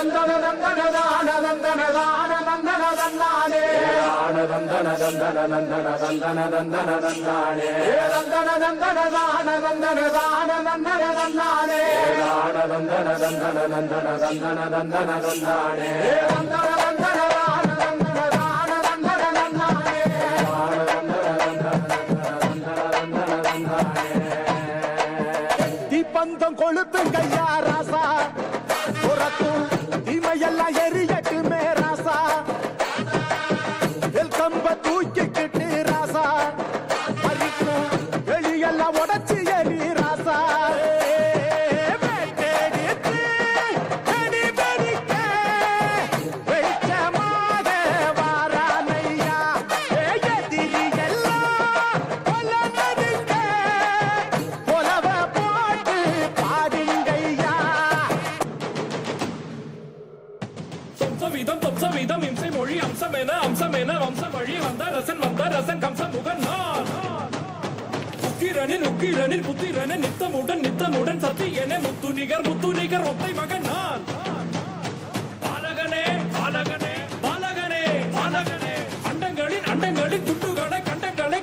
நந்தன நந்தன தான நந்தன தான நந்தன தந்தானே நந்தன நந்தன நந்தன நந்தன நந்தன தந்தானே நந்தன நந்தன தான நந்தன தான நந்தன தந்தானே நந்தன நந்தன நந்தன நந்தன நந்தன தந்தானே நந்தன நந்தன தான நந்தன தான நந்தன தந்தானே நந்தன நந்தன தந்தானே தீப்பந்தம் கொளுத்துங்கய்யா ராசா தீமையெல்லாம் எரியட்டுமே ராசா கம்ப தூக்கிக்கிட்டு ராசா அரிக்கும் வெளியெல்லாம் உடச்சி எரி ராசா உக்கிரனில் புத்திரனே நித்தமுடன் சத்தியனே முத்து நிகர் ஒத்தை மகன் நான் பாலகனே பாலகனே பாலகனே பாலகனே அண்டங்களின் துண்டுகளை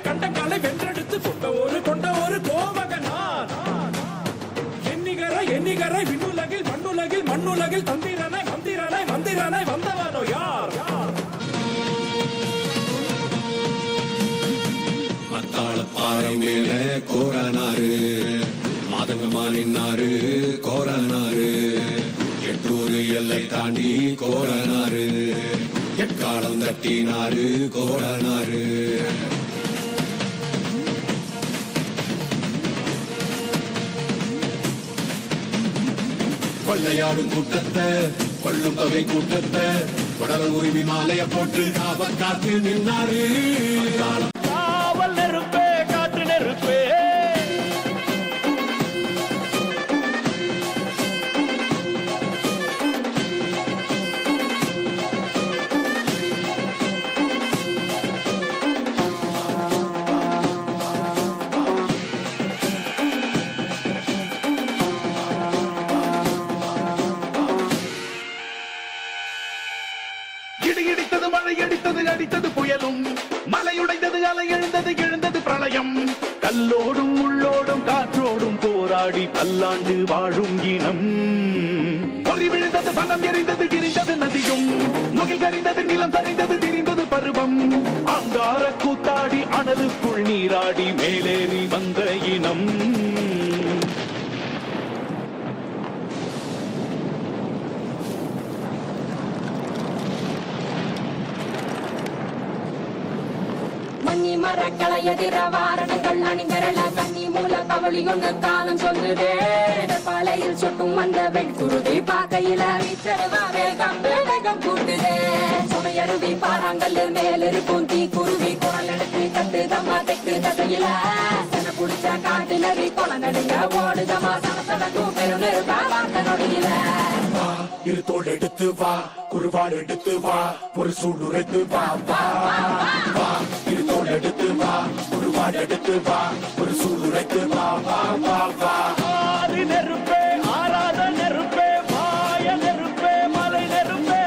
கண்டங்களை வென்றெடுத்து கொண்ட ஒரு கோமகன் நான் எண்ணிகரை விண்ணுலகில் மண்ணுலகில் தந்திரனை வந்தவனோ யார் பாறை மேல கோரனாரு மாதங்கமா நின்னாரு கோரனாரு எட்டூர் எல்லை தாண்டி கோரனாரு எக்காலம் தட்டினாரு கோரனாரு கொள்ளையாடும் கூட்டத்தை கொள்ளும் தொகை கூட்டத்தை உடல உரிமை மாலைய போட்டு காத்து நின்னாரு அடித்தது புயலும் மலையுடைந்தது அலை எழுந்தது பிரளயம் கல்லோடும் உள்ளோடும் காற்றோடும் போராடி பல்லாண்டு வாழும் இனம் பொறி விழுந்தது பணம் எரிந்தது கிரிந்தது நதியும் முகில் கரிந்தது நிலம் சரிந்தது திரிந்தது பருவம் அங்கார கூத்தாடி அனலுக்குள் நீராடி மேலேறி வந்த இனம் மரக்களை எதிர வாரணங்கள் அணிந்தரள கண்ணி மூல கவளி கொண்டு காலம் சொல்லுதே பாலையில் சொட்டும் வந்த வெண்குருதி பாக்கையில வேகம் கூட்டுதே சுமையருவி பாறாங்கல்லு மேலிருக்கும் தீ குருவி குரல் எடுத்து கட்டு தம்மா தெக்கு தசையில புடிச்ச காட்டிலவி கொலை நடுங்க ஓடுதமா சனத்தனக்கும் பெருநெருப்பா வார்த்த நொடியில இருத்தோடு எடுத்து வா குருவாடு எடுத்து வா ஒரு சூடுரைத்து வா வா வா இருத்தோடு எடுத்து வா குருவாடு எடுத்து வா ஒரு சூடுரைத்து வா வா வா வா ஆதி நெருப்பே ஆராத நெருப்பே மாய நெருப்பே மலை நெருப்பே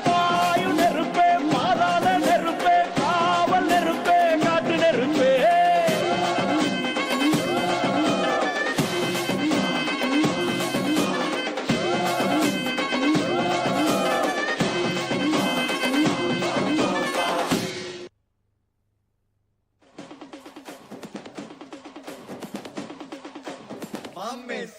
பாயு நெருப்பே மாதாத நெருப்பே காவல் நெருப்பே காட்டு நெருப்பே Mames,